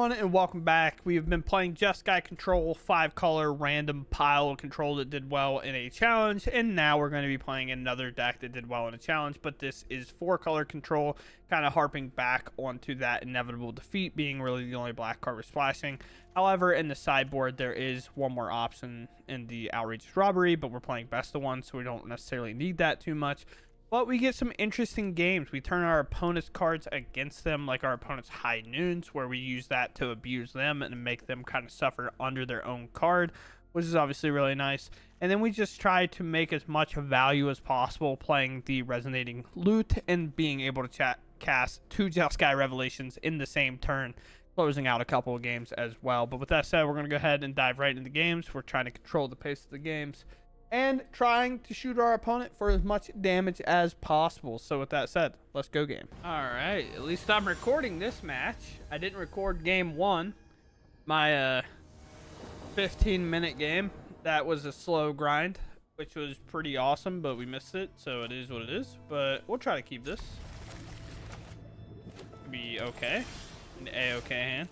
everyone, and welcome back. We have been playing Just Guy Control 5-color random pile control that did well in a challenge, and now we're going to be playing another deck that did well in a challenge, but this is 4-color control, kind of harping back onto that inevitable defeat being really the only black card we're splashing. However, in the sideboard there is one more option in the outrageous robbery, but we're playing best of one, so we don't necessarily need that too much. But we get some interesting games. We turn our opponent's cards against them, like our opponent's high noons, where we use that to abuse them and make them kind of suffer under their own card, which is obviously really nice. And then we just try to make as much value as possible playing the resonating loot and being able to cast 2 Just Guy Revelations in the same turn, closing out a couple of games as well. But with that said, we're going to go ahead and dive right into the games. We're trying to control the pace of the games and trying to shoot our opponent for as much damage as possible. So with that said, let's go game. All right, at least I'm recording this match. I didn't record game 1, my 15-minute game. That was a slow grind, which was pretty awesome, but we missed it, so it is what it is. But we'll try to keep this. Be okay. An A-okay hand.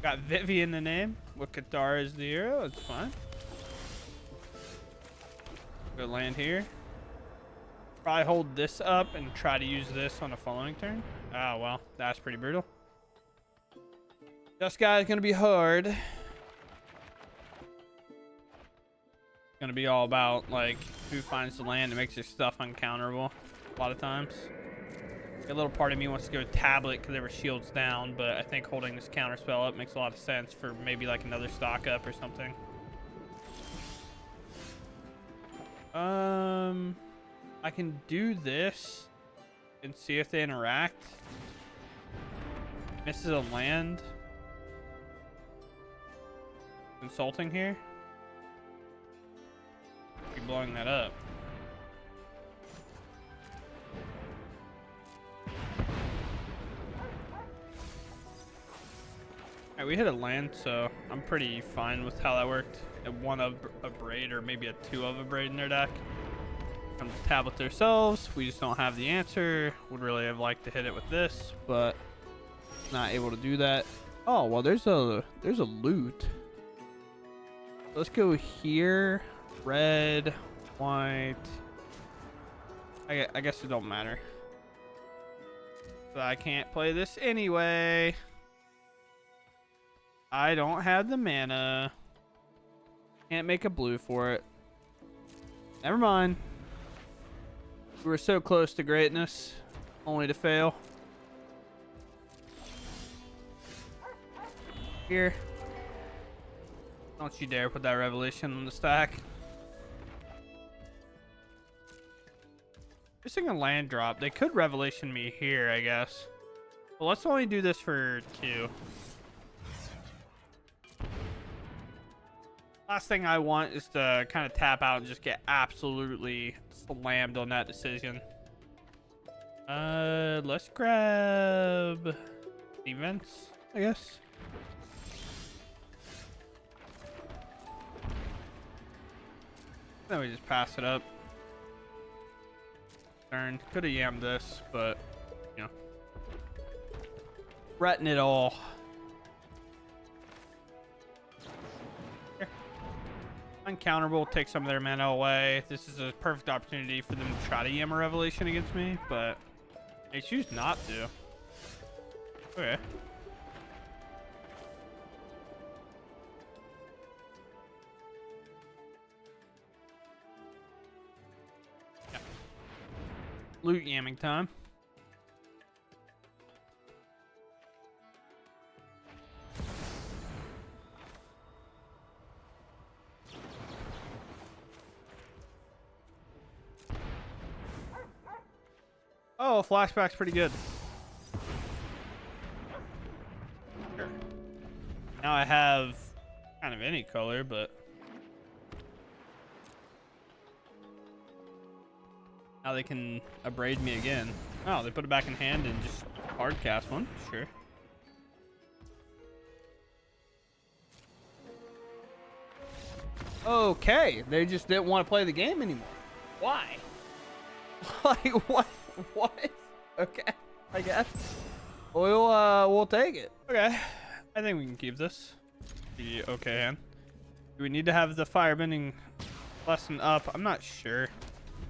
Got Vivi in the name with Qatar as the hero. It's fine. Go land here. Probably hold this up and try to use this on the following turn. Oh, well, that's pretty brutal. Just Guy is going to be hard. It's going to be all about, like, who finds the land and makes your stuff uncounterable a lot of times. A little part of me wants to go tablet because there were shields down, but I think holding this counter spell up makes a lot of sense for maybe, like, another stock up or something. I can do this and see if they interact. Misses a land. Consulting here. Be blowing that up. Alright, we hit a land, so I'm pretty fine with how that worked. At 1 of a braid or maybe a 2 of a braid in their deck. Come to tablet ourselves. We just don't have the answer. Would really have liked to hit it with this, but not able to do that. Oh well, there's a loot. Let's go here. Red, white. I guess it don't matter. But I can't play this anyway. I don't have the mana. Can't make a blue for it. Never mind. We were so close to greatness, only to fail. Here. Don't you dare put that revelation on the stack. Missing a land drop. They could revelation me here, I guess. Well, let's only do this for 2. Last thing I want is to kind of tap out and just get absolutely slammed on that decision. Let's grab events, I guess. Then we just pass it up. Turn. Could have yammed this, but, you know. Threaten it all. Uncounterable, take some of their mana away. This is a perfect opportunity for them to try to yam a revelation against me, but they choose not to. Okay. Yeah. Loot yamming time. Oh, flashback's pretty good. Sure. Now I have kind of any color, but now they can abrade me again. Oh, they put it back in hand and just hard cast one. Sure. Okay, they just didn't want to play the game anymore. Why? Like what? What? Okay, I guess. We'll take it. Okay. I think we can keep this. Be okay hand. Do we need to have the firebending lesson up? I'm not sure.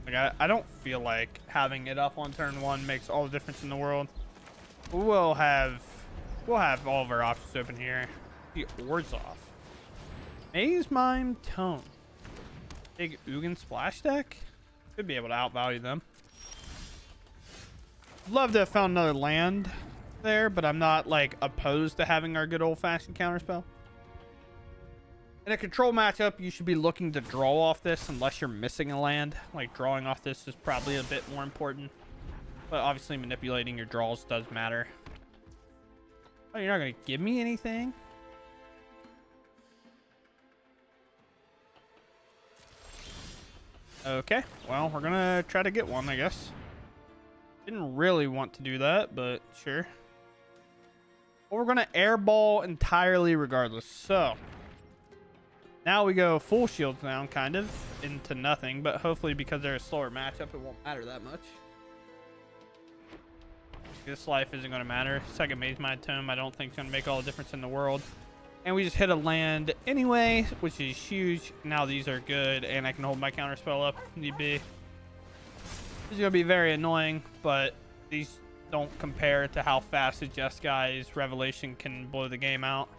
Like I don't feel like having it up on turn 1 makes all the difference in the world. We'll have all of our options open here. The Orzhov. Maze Mime Tone. Big Ugin splash deck. Could be able to outvalue them. Love to have found another land there, but I'm not like opposed to having our good old-fashioned counterspell. In a control matchup, you should be looking to draw off this unless you're missing a land. Like drawing off this is probably a bit more important, but obviously manipulating your draws does matter. Oh, you're not gonna give me anything? Okay, well, we're gonna try to get one, I guess. Didn't really want to do that, but sure. Well, we're gonna airball entirely regardless. So now we go full shields down, kind of into nothing, but hopefully because they're a slower matchup, it won't matter that much. This life isn't going to matter. Second Maze Mine Tome, I don't think it's going to make all the difference in the world. And we just hit a land anyway, which is huge. Now these are good, and I can hold my counterspell up if need be. This is going to be very annoying, but these don't compare to how fast the Jeskai Revelation can blow the game out,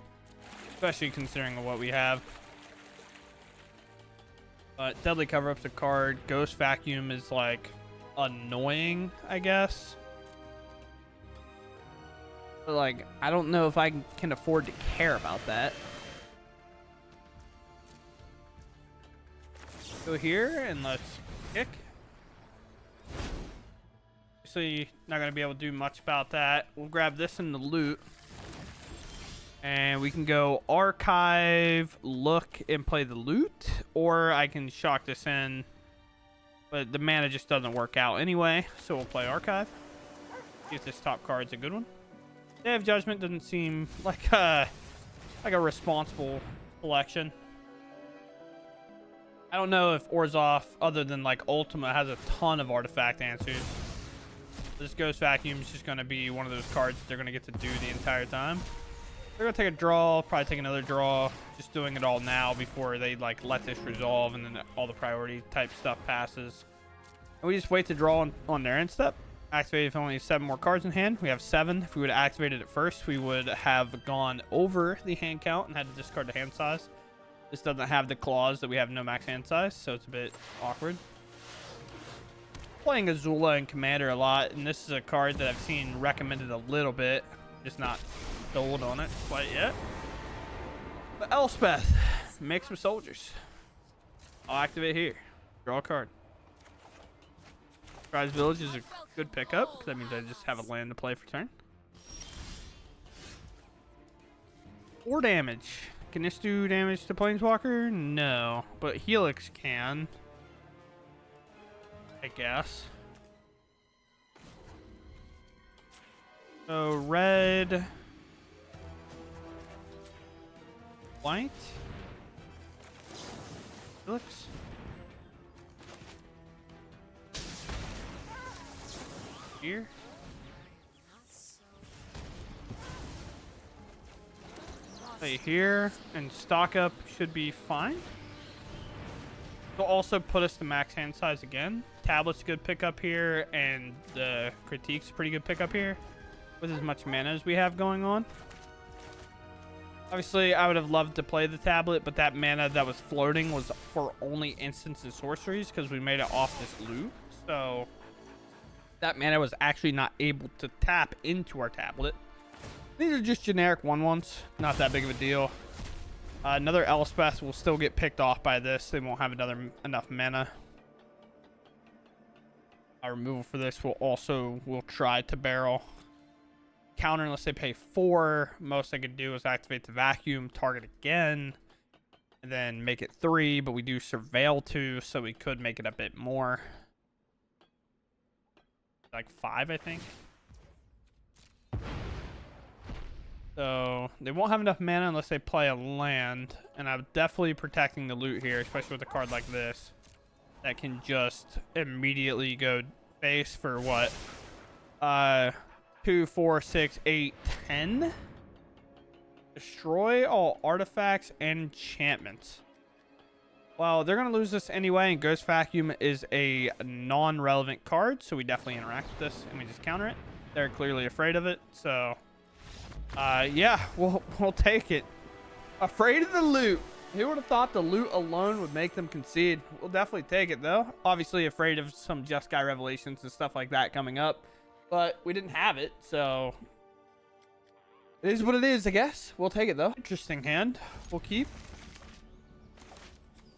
especially considering what we have. But Deadly Cover-Up's a card. Ghost Vacuum is like annoying, I guess. But like, I don't know if I can afford to care about that. Go here and let's kick. Obviously, not going to be able to do much about that. We'll grab this in the loot. And we can go archive, look, and play the loot. Or I can shock this in. But the mana just doesn't work out anyway. So we'll play archive. See if this top card's a good one. Day of Judgment doesn't seem like a responsible selection. I don't know if Orzhov, other than like Ultima, has a ton of artifact answers. This Ghost Vacuum is just going to be one of those cards that they're going to get to do the entire time. They're going to take a draw, probably take another draw, just doing it all now before they like let this resolve and then all the priority type stuff passes. And we just wait to draw on their end step. Activate if only 7 more cards in hand. We have 7. If we would have activated it first, we would have gone over the hand count and had to discard the hand size. This doesn't have the clause that we have no max hand size, so it's a bit awkward. Playing Azula and Commander a lot, and this is a card that I've seen recommended a little bit, just not sold on it quite yet. But Elspeth, mixed with soldiers. I'll activate here. Draw a card. Surprise Village is a good pickup, because that means I just have a land to play for turn. 4 damage. Can this do damage to Planeswalker? No, but Helix can, I guess. So red, white, Helix. Here. Play here and stock up should be fine. They'll also put us to max hand size again. Tablet's a good pickup here, and the Critique's a pretty good pickup here with as much mana as we have going on. Obviously, I would have loved to play the tablet, but that mana that was floating was for only instants and sorceries because we made it off this loop. So that mana was actually not able to tap into our tablet. These are just generic 1/1s. Not that big of a deal. Another Elspeth will still get picked off by this. They won't have enough mana. Our removal for this will try to barrel. Counter unless they pay 4. Most I could do is activate the vacuum, target again, and then make it 3. But we do surveil 2, so we could make it a bit more. Like 5, I think. So they won't have enough mana unless they play a land, and I'm definitely protecting the loot here, especially with a card like this that can just immediately go face for what? 2, 4, 6, 8, 10. Destroy all artifacts and enchantments. Well, they're going to lose this anyway, and Ghost Vacuum is a non-relevant card, so we definitely interact with this, and we just counter it. They're clearly afraid of it, so... yeah, we'll take it. Afraid of the loot. Who would have thought the loot alone would make them concede? We'll definitely take it, though. Obviously afraid of some Just Guy revelations and stuff like that coming up, but we didn't have it, so... It is what it is, I guess. We'll take it, though. Interesting hand. We'll keep.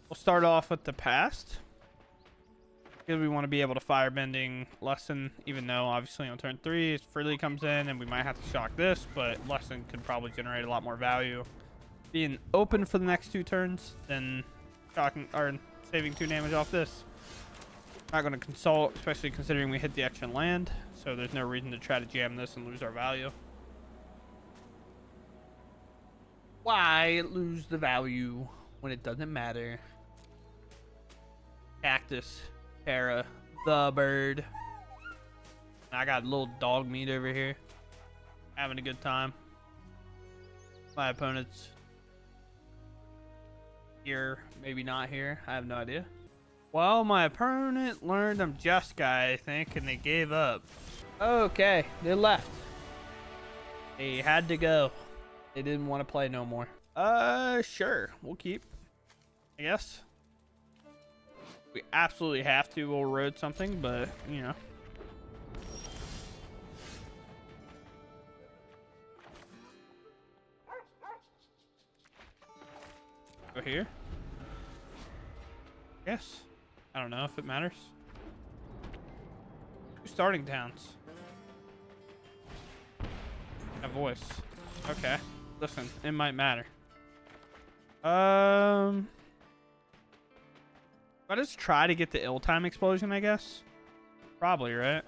We'll start off with the past. Because we want to be able to firebending Lesson, even though obviously on turn 3, Freely comes in and we might have to shock this, but Lesson could probably generate a lot more value being open for the next 2 turns than shocking or saving 2 damage off this. Not going to consult, especially considering we hit the extra land, so there's no reason to try to jam this and lose our value. Why lose the value when it doesn't matter? Cactus, Terra, the bird. I got a little dog meat over here. Having a good time. My opponent's here, maybe not here. I have no idea. Well, my opponent learned I'm Just Guy, I think, and they gave up. Okay, they left. They had to go. They didn't want to play no more. Sure. We'll keep, I guess. We absolutely have to. We'll road something, but, you know. Go here. Yes. I don't know if it matters. 2 starting towns. A voice. Okay. Listen, it might matter. I just try to get the ill time explosion, I guess. Probably, right?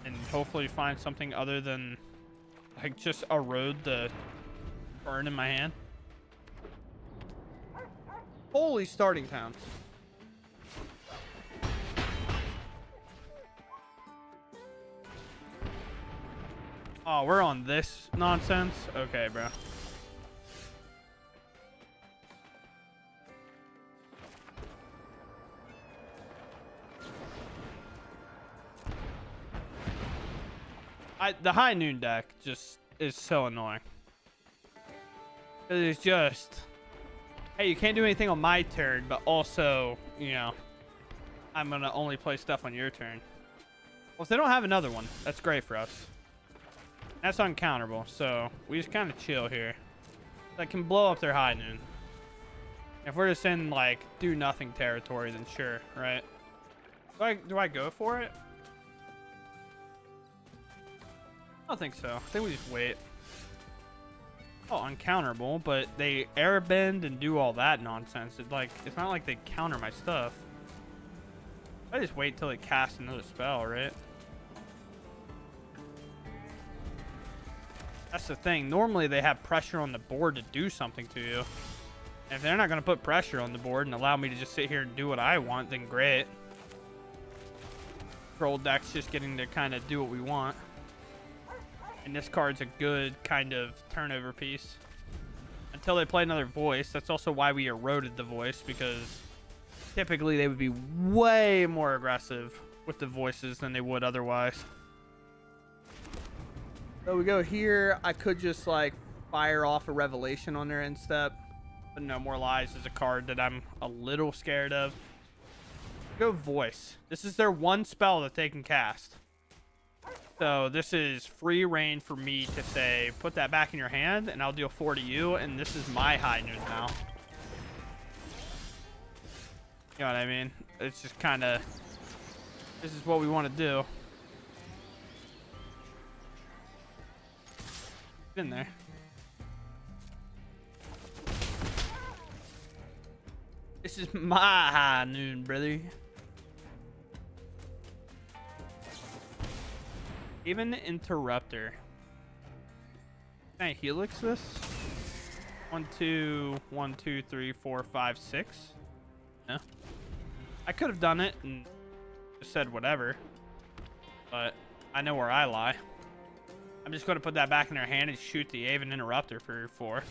And hopefully find something other than like just erode the burn in my hand. Holy starting towns. Oh, we're on this nonsense? Okay, bro. The high noon deck just is so annoying. It's just, hey, you can't do anything on my turn, but also, you know, I'm gonna only play stuff on your turn. Well, if they don't have another one, that's great for us. That's uncounterable, so we just kind of chill here. That can blow up their high noon. If we're just in like do nothing territory, then sure, right? Do I go for it? I don't think so. I think we just wait. Oh, uncounterable, but they airbend and do all that nonsense. It's not like they counter my stuff. I just wait till they cast another spell, right? That's the thing. Normally they have pressure on the board to do something to you. And if they're not going to put pressure on the board and allow me to just sit here and do what I want, then great. Troll deck's just getting to kind of do what we want. And this card's a good kind of turnover piece. Until they play another voice. That's also why we eroded the voice, because typically they would be way more aggressive with the voices than they would otherwise. So we go here. I could just like fire off a revelation on their end step. But No More Lies is a card that I'm a little scared of. Go voice. This is their one spell that they can cast. So this is free reign for me to say, put that back in your hand and I'll deal 4 to you. And this is my high noon now. You know what I mean? It's just kind of, this is what we want to do. Get in there. This is my high noon, brother. Even Interrupter. Can I helix this? 1, 2, 1, 2, 3, 4, 5, 6. No. I could have done it and just said whatever. But I know where I lie. I'm just going to put that back in their hand and shoot the Aven Interrupter for 4.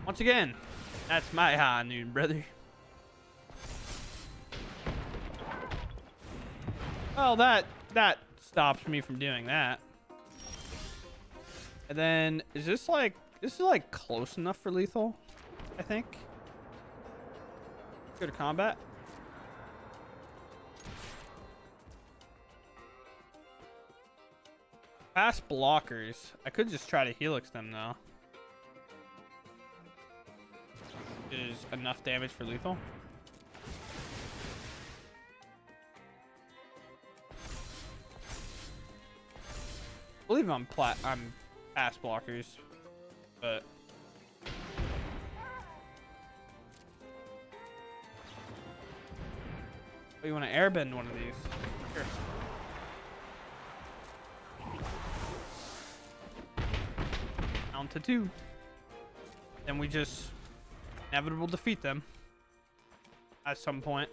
Once again, that's my high noon, brother. Well, that stops me from doing that. And then, is this like close enough for lethal? I think. Go to combat. Fast blockers. I could just try to helix them though. Is enough damage for lethal. I believe I'm fast blockers, but oh, you want to airbend one of these? Sure. Down to 2. Then we just inevitable defeat them at some point.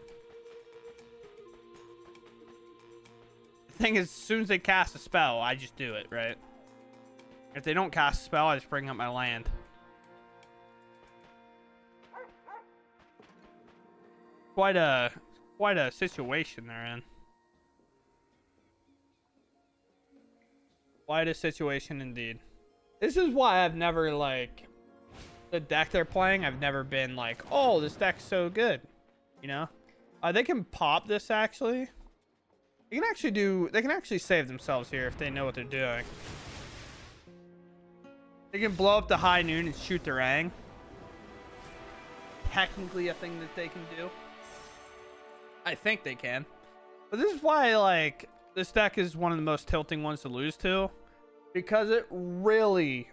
The thing is, as soon as they cast a spell, I just do it, right? If they don't cast a spell, I just bring up my land. Quite a situation they're in. Quite a situation indeed. This is why I've never, like, the deck they're playing, I've never been like, oh, this deck's so good, you know. They can pop this actually. They can actually save themselves here if they know what they're doing. They can blow up the high noon and shoot the Rang. Technically a thing that they can do. I think they can. But this is why, like, this deck is one of the most tilting ones to lose to, because it really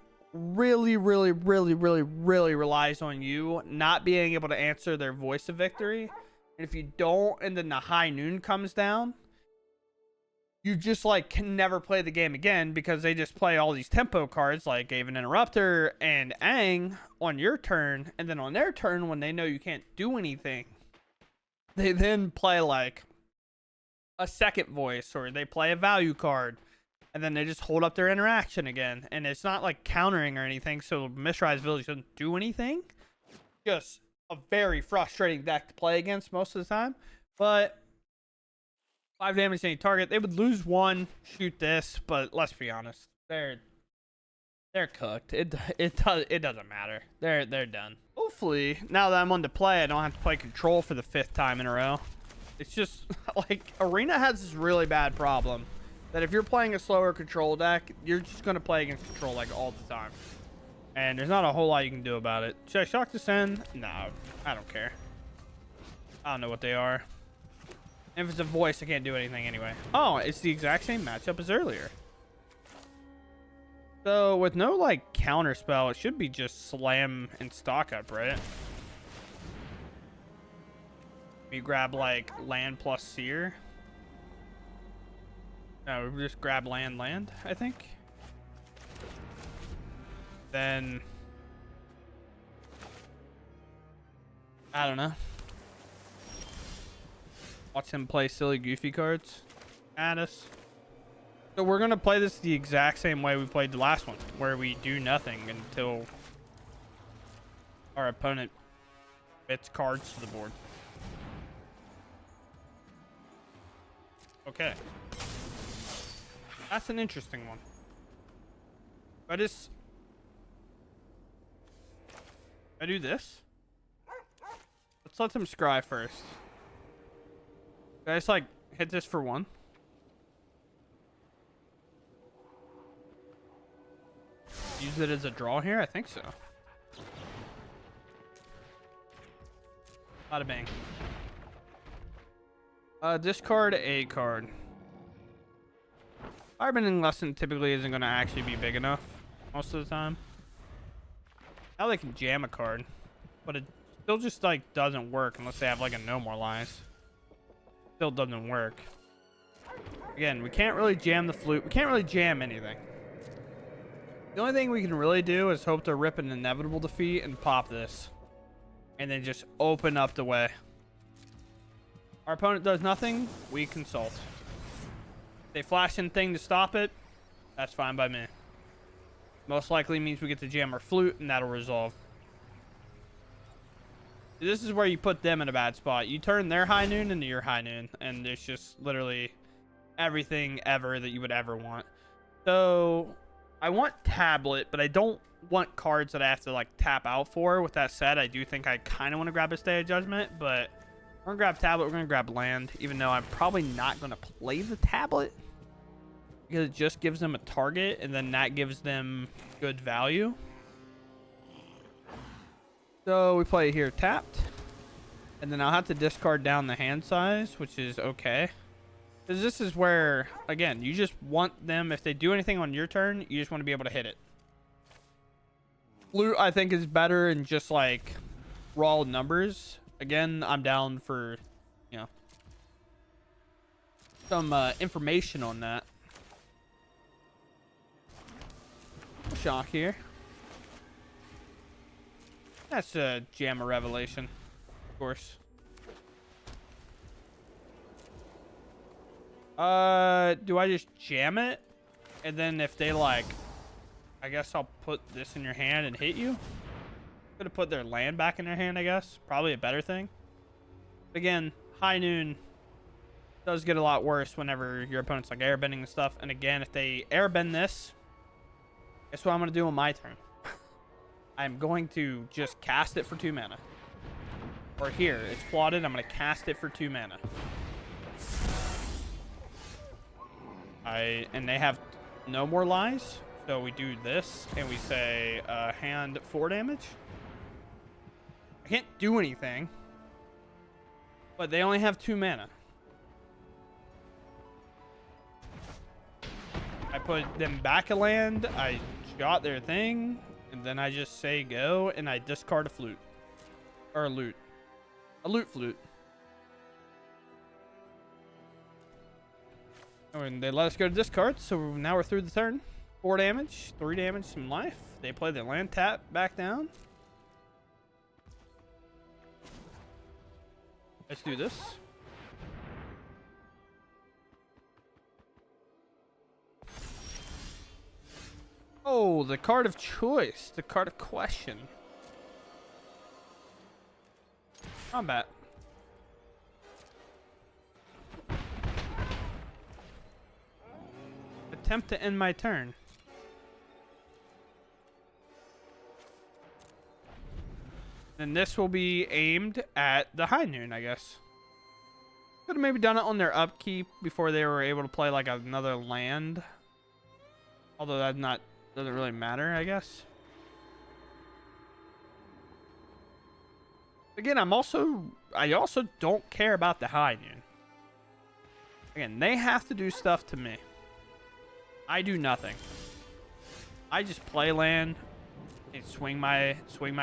relies on you not being able to answer their voice of victory. And if you don't, and then the high noon comes down, you just, like, can never play the game again, because they just play all these tempo cards like Aven Interrupter and Aang on your turn, and then on their turn, when they know you can't do anything, they then play like a second voice, or they play a value card, and then they just hold up their interaction again. And it's not like countering or anything, so Mishra's Village doesn't do anything. Just a very frustrating deck to play against most of the time. But 5 damage to any target. They would lose 1, shoot this, but let's be honest, they're cooked. It doesn't matter. They're done. Hopefully, now that I'm on to play, I don't have to play control for the 5th time in a row. It's just like Arena has this really bad problem that if you're playing a slower control deck, you're just going to play against control like all the time. And there's not a whole lot you can do about it. Should I shock this in? No, I don't care. I don't know what they are. If it's a voice, I can't do anything anyway. Oh, it's the exact same matchup as earlier. So with no, like, counter spell, it should be just slam and stock up, right? We grab, like, land plus seer. No, we just grab land, I think. Then I don't know. Watch him play silly goofy cards at us. So we're gonna play this the exact same way we played the last one, where we do nothing until our opponent fits cards to the board. Okay. That's an interesting one. I do this. Let's let them scry first. Guys, like, hit this for 1. Use it as a draw here? I think so. Bada bang. Discard a card. Firebending lesson typically isn't going to actually be big enough most of the time. Now they can jam a card, but it still just, like, doesn't work unless they have, like, a no more lies. Still doesn't work. Again, we can't really jam the flute. We can't really jam anything. The only thing we can really do is hope to rip an inevitable defeat and pop this. And then just open up the way. Our opponent does nothing, we consult. They flash in thing to stop it. That's fine by me. Most likely means we get to jam our flute, and that'll resolve. This is where you put them in a bad spot. You turn their high noon into your high noon, and it's just literally everything ever that you would ever want. So I want tablet, but I don't want cards that I have to like tap out for. With that said, I do think I kind of want to grab a Stay of Judgment, but we're gonna grab tablet. We're gonna grab land, even though I'm probably not gonna play the tablet because it just gives them a target, and then that gives them good value. So we play here tapped, and then I'll have to discard down the hand size, which is okay. Because this is where, again, you just want them, if they do anything on your turn, you just want to be able to hit it. Flute, I think, is better in just, like, raw numbers. Again, I'm down for, you know, some information on that. Shock here. That's a jam of revelation, of course. Do I just jam it? And then if they like, I guess I'll put this in your hand and hit you. Could have put their land back in their hand, I guess. Probably a better thing. Again, high noon does get a lot worse whenever your opponent's like airbending and stuff. And again, if they airbend this, guess what I'm going to do on my turn? I'm going to just cast it for 2 mana. Or here, it's plotted. I'm going to cast it for 2 mana. And they have no more lies, so we do this and we say hand 4 damage. I can't do anything, but they only have 2 mana. I put them back a land, I shot their thing, and then I just say go, and I discard a flute. Or a loot. A loot flute. And they let us go to discard, so now we're through the turn. 4 damage, 3 damage, some life. They play the land tap back down. Let's do this. Oh, the card of choice. The card of question. Combat. Attempt to end my turn. And this will be aimed at the high noon, I guess. Could have maybe done it on their upkeep before they were able to play like another land. Although that doesn't really matter, I guess. Again, I also don't care about the high noon. Again, they have to do stuff to me. I do nothing. I just play land and swing my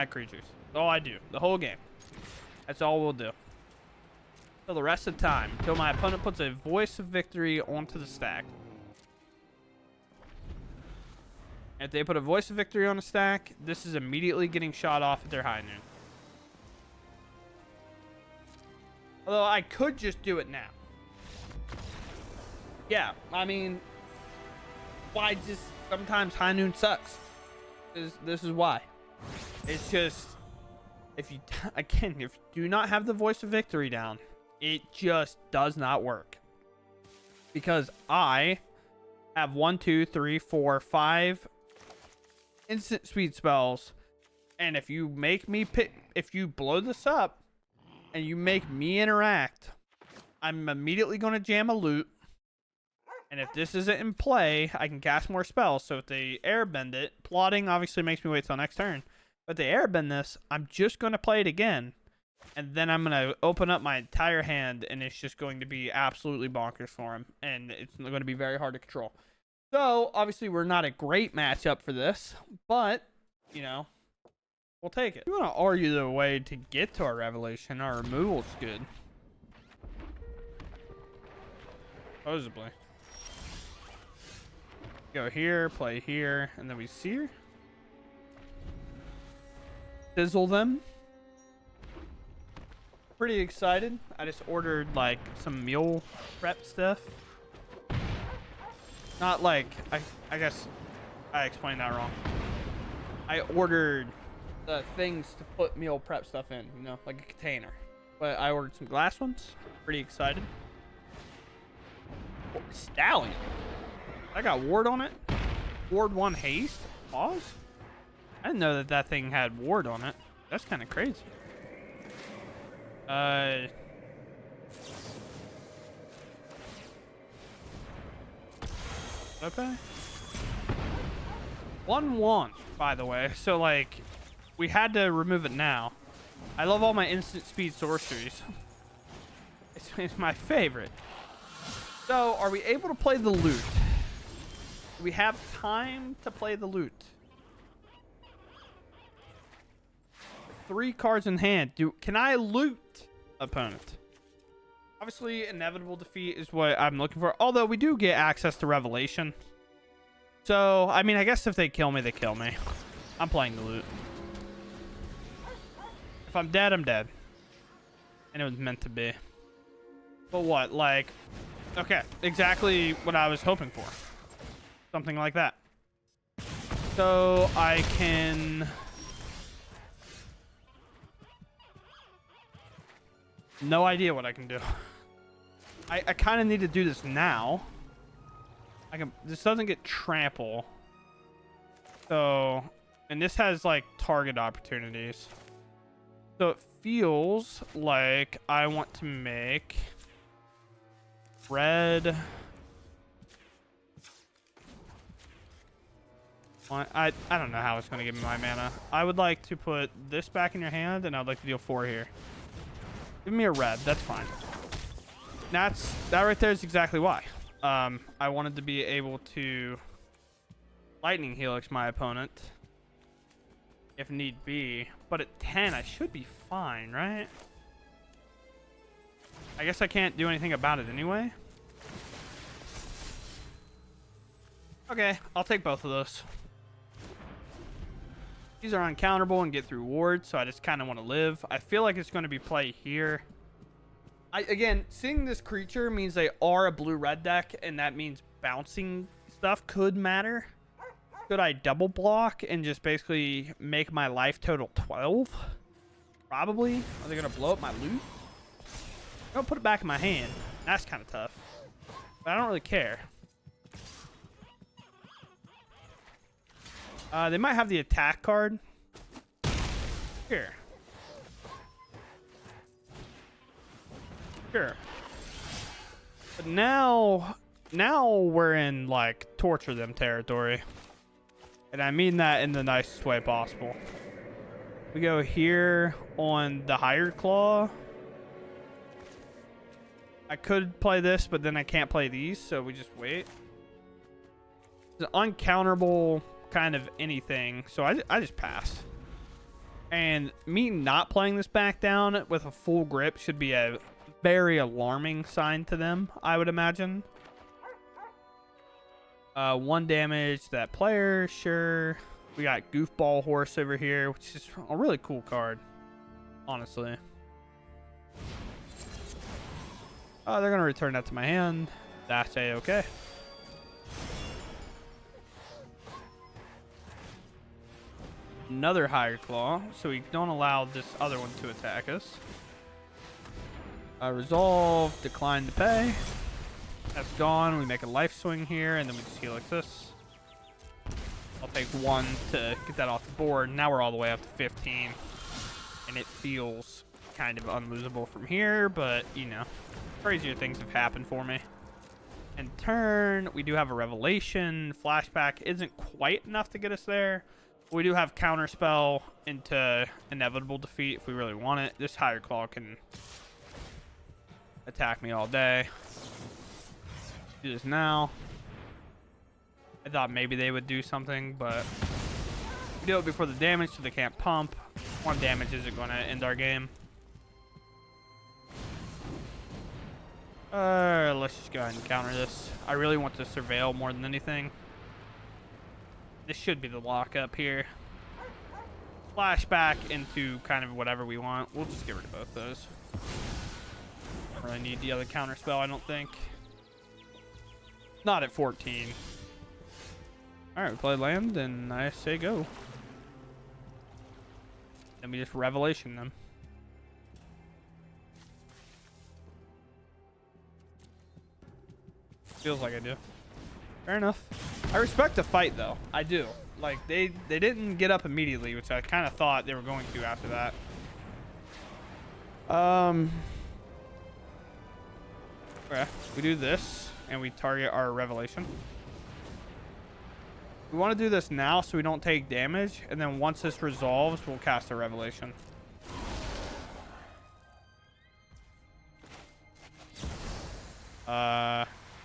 creatures. That's all I do. The whole game. That's all we'll do. For the rest of the time. Until my opponent puts a Voice of Victory onto the stack. If they put a Voice of Victory on a stack, this is immediately getting shot off at their high noon. Although I could just do it now. Yeah, I mean, why just sometimes high noon sucks. This is why. It's just, if you do not have the Voice of Victory down, it just does not work. Because I have 1, 2, 3, 4, 5 instant speed spells, and if you make me if you blow this up and you make me interact, I'm immediately going to jam a loot. And if this isn't in play, I can cast more spells. So if they airbend it, plotting obviously makes me wait till next turn. But if they airbend this, I'm just going to play it again. And then I'm going to open up my entire hand, and it's just going to be absolutely bonkers for him. And it's going to be very hard to control. So, obviously, we're not a great matchup for this. But, you know, we'll take it. If you want to argue the way to get to our revelation, our removal's good. Supposedly. Go here, play here, and then we sear. Sizzle them. Pretty excited. I just ordered like some mule prep stuff. Not like, I guess I explained that wrong. I ordered the things to put meal prep stuff in, you know, like a container. But I ordered some glass ones. Pretty excited. Oh, Stallion. I got Ward on it. Ward 1 haste. Pause. I didn't know that that thing had Ward on it. That's kind of crazy. Okay. 1/1, by the way. So, like, we had to remove it now. I love all my instant speed sorceries. It's my favorite. So, are we able to play the loot? Do we have time to play the loot? 3 cards in hand. Can I loot opponent? Obviously, inevitable defeat is what I'm looking for. Although we do get access to Revelation. So, I mean, I guess if they kill me, they kill me. I'm playing the loot. If I'm dead, I'm dead. And it was meant to be. But what? Like, okay, exactly what I was hoping for. Something like that. So, I can... No idea what I can do. I kind of need to do this now. This doesn't get trample. So, and this has like target opportunities. So it feels like I want to make red. I don't know how it's going to give me my mana. I would like to put this back in your hand, and I'd like to deal 4 here. Give me a red. That's fine. That right there is exactly why. I wanted to be able to lightning helix my opponent if need be. But at 10, I should be fine, right? I guess I can't do anything about it anyway. Okay, I'll take both of those. These are uncounterable and get through wards, so I just kind of want to live. I feel like it's going to be play here. Again, seeing this creature means they are a blue-red deck, and that means bouncing stuff could matter. Could I double block and just basically make my life total 12? Probably. Are they going to blow up my loot? I'm going to put it back in my hand. That's kind of tough. But I don't really care. They might have the attack card. Here. Sure. But now we're in, like, torture them territory. And I mean that in the nicest way possible. We go here on the Hired Claw. I could play this, but then I can't play these, so we just wait. It's an uncounterable kind of anything, so I just pass. And me not playing this back down with a full grip should be a very alarming sign to them, I would imagine. 1 damage to that player, sure. We got Goofball Horse over here, which is a really cool card, honestly. They're gonna return that to my hand. That's a-okay. Another Hired Claw, so we don't allow this other one to attack us. Resolve, decline to pay. That's gone. We make a life swing here, and then we just helix this. I'll take 1 to get that off the board. Now we're all the way up to 15, and it feels kind of unlosable from here, but, you know, crazier things have happened for me. And turn, we do have a Revelation. Flashback isn't quite enough to get us there. We do have Counterspell into inevitable defeat if we really want it. This Hired Claw can attack me all day. Do this now. I thought maybe they would do something, but do it before the damage so they can't pump. 1 damage isn't going to end our game. Let's just go ahead and counter this. I really want to surveil more than anything. This should be the lockup here. Flashback into kind of whatever we want. We'll just get rid of both those. Don't really need the other counter spell, I don't think. Not at 14. All right, we play land, and I say go. Then we just revelation them. Feels like I do. Fair enough. I respect the fight, though. I do. Like, they didn't get up immediately, which I kind of thought they were going to after that. Okay, we do this, and we target our revelation. We want to do this now so we don't take damage, and then once this resolves, we'll cast a revelation.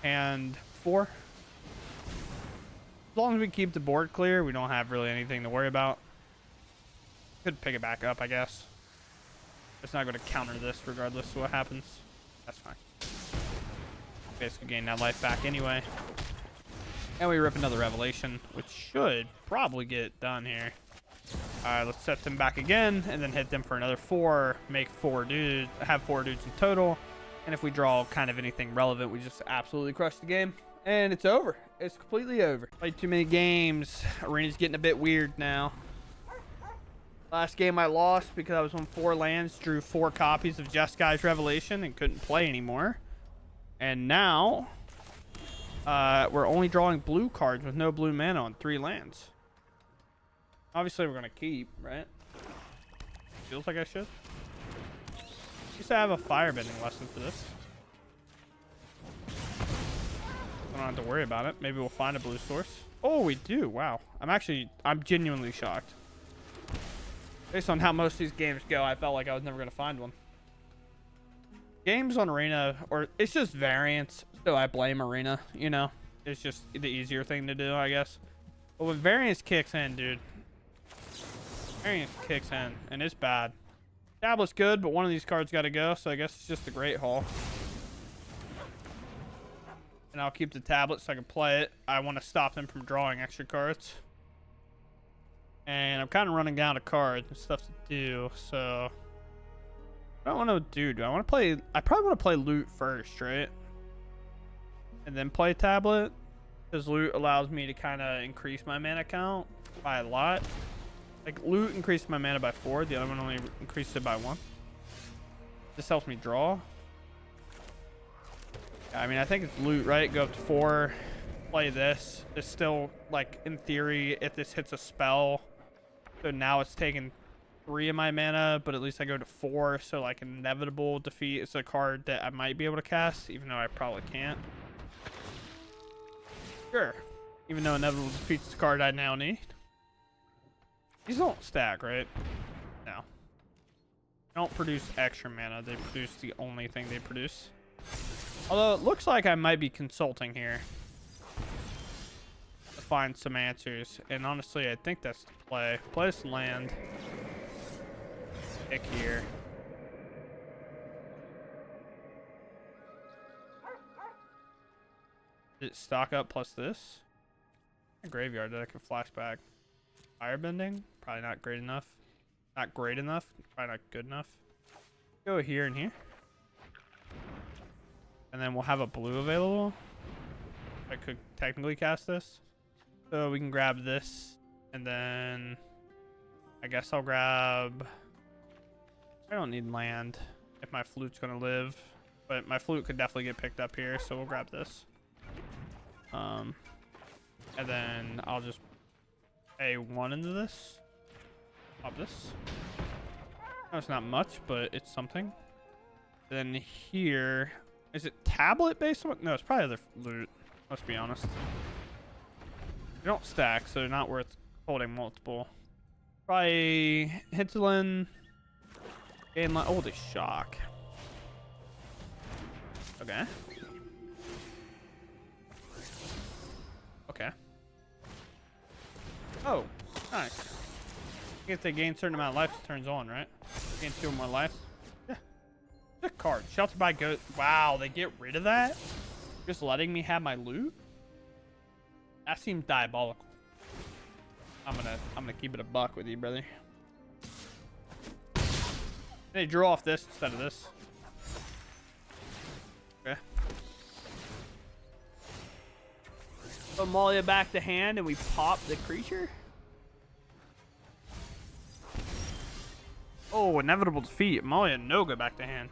And 4. As long as we keep the board clear, we don't have really anything to worry about. Could pick it back up, I guess. It's not going to counter this regardless of what happens. That's fine. Basically gain that life back anyway. And we rip another revelation, which should probably get done here. Alright, let's set them back again, and then hit them for another 4. Make 4 dudes, have 4 dudes in total. And if we draw kind of anything relevant, we just absolutely crush the game. And it's over. It's completely over. Played too many games. Arena's getting a bit weird now. Last game I lost because I was on 4 lands, drew 4 copies of Just Guy's Revelation, and couldn't play anymore. And now, we're only drawing blue cards with no blue mana on 3 lands. Obviously, we're going to keep, right? Feels like I should. Used to have a firebending lesson for this. I don't have to worry about it. Maybe we'll find a blue source. Oh, we do. Wow. I'm genuinely shocked. Based on how most of these games go, I felt like I was never going to find one. Games on Arena, or it's just variance, so I blame Arena, you know? It's just the easier thing to do, I guess. But when variance kicks in, dude. Variance kicks in, and it's bad. Tablet's good, but one of these cards got to go, so I guess it's just a Great Hall. And I'll keep the tablet so I can play it. I want to stop them from drawing extra cards. And I'm kind of running down a card and stuff to do, so... I don't want to do. Do I want to play... I probably want to play loot first, right? And then play tablet. Because loot allows me to kind of increase my mana count by a lot. Like, loot increased my mana by 4. The other one only increased it by 1. This helps me draw. Yeah, I mean, I think it's loot, right? Go up to 4. Play this. It's still, like, in theory, if this hits a spell. So now it's taking 3 of my mana, but at least I go to 4. So, like, inevitable defeat is a card that I might be able to cast, even though I probably can't. Sure. Even though inevitable defeat's the card I now need. These don't stack, right? No. They don't produce extra mana. They produce the only thing they produce. Although it looks like I might be consulting here to find some answers. And honestly, I think that's the play. Play this land. Pick here. Did it stock up plus this? A graveyard that I can flash back. Firebending? Probably not great enough. Not great enough. Probably not good enough. Go here and here. And then we'll have a blue available. I could technically cast this. So we can grab this. And then I guess I'll grab... I don't need land if my flute's going to live. But my flute could definitely get picked up here. So we'll grab this. And then I'll just pay 1 into this. Pop this. No, it's not much, but it's something. Then here, is it tablet based on? No, it's probably other loot. Let's be honest. They don't stack, so they're not worth holding multiple. Probably Hinterland. Oh, they shock. Okay. Okay. Oh, nice. If they gain a certain amount of life, it turns on, right? Gain 2 more life. Yeah. The card. Sheltered by Ghost. Wow, they get rid of that? Just letting me have my loot? That seems diabolical. I'm gonna keep it a buck with you, brother. They drew off this instead of this. Okay. Amalia back to hand and we pop the creature. Oh, inevitable defeat. Amalia no go back to hand.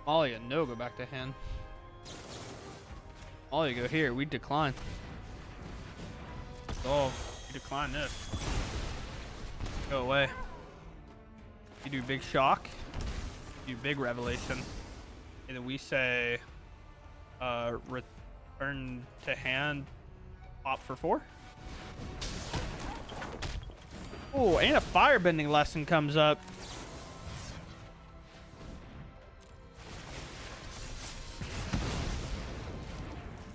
Amalia no go back to hand. Amalia go here. We decline. Oh, we decline this. Go away. You do big shock. You do big revelation. And then we say return to hand, pop for 4. Oh, and a firebending lesson comes up.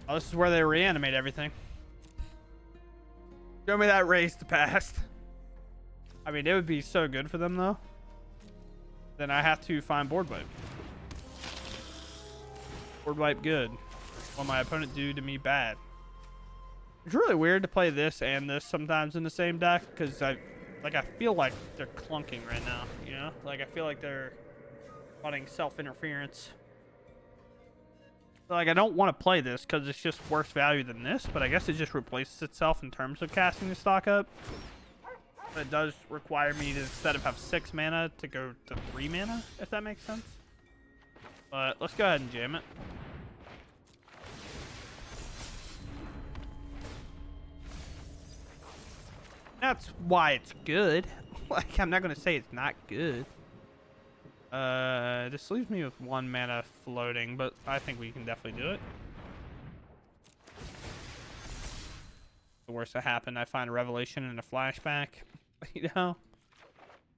Oh, this is where they reanimate everything. Show me that race to past. I mean, it would be so good for them, though. Then I have to find board wipe. Board wipe good. What my opponent do to me bad. It's really weird to play this and this sometimes in the same deck, because I feel like they're clunking right now, you know? Like, I feel like they're running self-interference. So, like, I don't want to play this because it's just worse value than this, but I guess it just replaces itself in terms of casting the stock up. But it does require me to, instead of have 6 mana, to go to 3 mana, if that makes sense. But let's go ahead and jam it. That's why it's good. Like, I'm not going to say it's not good. This leaves me with 1 mana floating, but I think we can definitely do it. The worst that happened, I find a revelation and a flashback. You know?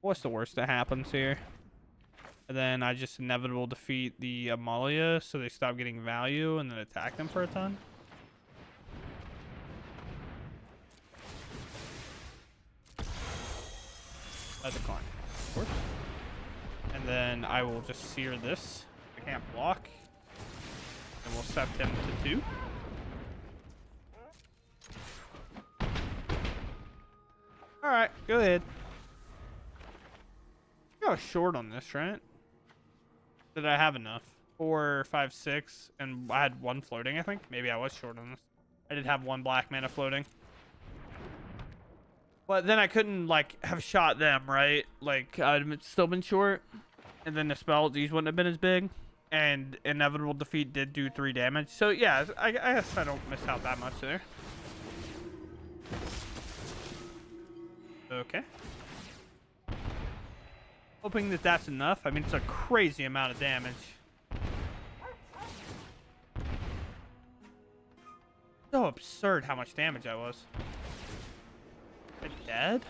What's the worst that happens here? And then I just inevitable defeat the Amalia, so they stop getting value, and then attack them for a ton. I decline, of course. And then I will just sear this. I can't block. And we'll set him to 2. Alright, go ahead. I was short on this, right? Did I have enough? 4, 5, 6, and I had 1 floating, I think. Maybe I was short on this. I did have 1 black mana floating. But then I couldn't, like, have shot them, right? Like, I'd still been short. And then the spell, these wouldn't have been as big. And inevitable defeat did do 3 damage. So, yeah, I guess I don't miss out that much there. Okay. Hoping that that's enough. I mean, it's a crazy amount of damage. So absurd how much damage I was. Am I dead?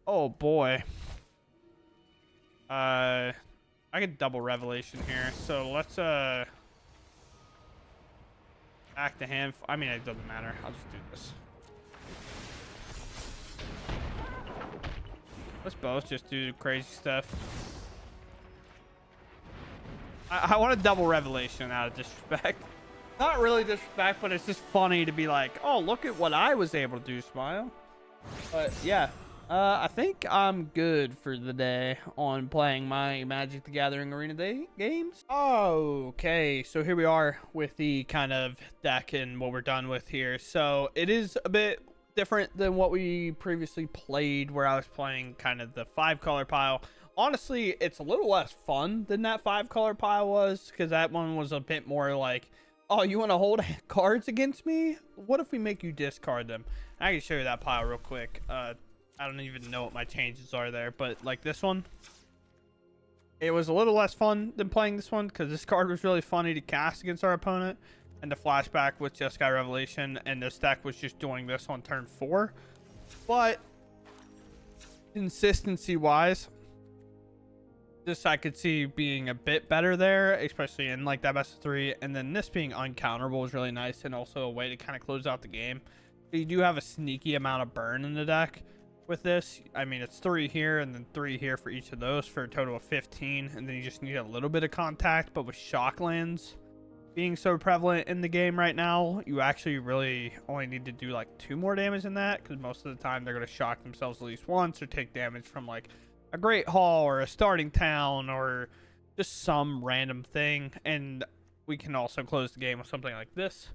Oh boy. I could double revelation here. So let's back to hand. I mean, it doesn't matter. I'll just do this. Let's both just do crazy stuff. I want to double revelation out of disrespect. Not really disrespect, but it's just funny to be like, oh, look at what I was able to do, Smile. But yeah, I think I'm good for the day on playing my Magic the Gathering Arena Day games. Okay, so here we are with the kind of deck and what we're done with here. So it is a bit different than what we previously played, where I was playing kind of the 5-color pile. Honestly, it's a little less fun than that 5-color pile was, because that one was a bit more like, oh, you want to hold cards against me? What if we make you discard them? I can show you that pile real quick. I don't even know what my changes are there, but like this one, it was a little less fun than playing this one, because this card was really funny to cast against our opponent, and the flashback with Just Sky Revelation, and this deck was just doing this on turn 4. But consistency wise, this I could see being a bit better there, especially in like that best of 3, and then this being uncounterable is really nice, and also a way to kind of close out the game. So you do have a sneaky amount of burn in the deck with this. I mean, it's 3 here and then 3 here for each of those for a total of 15, and then you just need a little bit of contact. But with shock lands, being so prevalent in the game right now, you actually really only need to do like 2 more damage than that, because most of the time they're going to shock themselves at least once or take damage from like a Great Hall or a starting town or just some random thing. And we can also close the game with something like this,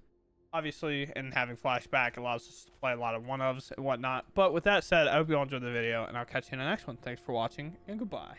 obviously, and having flashback allows us to play a lot of 1-ofs and whatnot. But with that said, I hope you all enjoyed the video, and I'll catch you in the next one. Thanks for watching, and goodbye.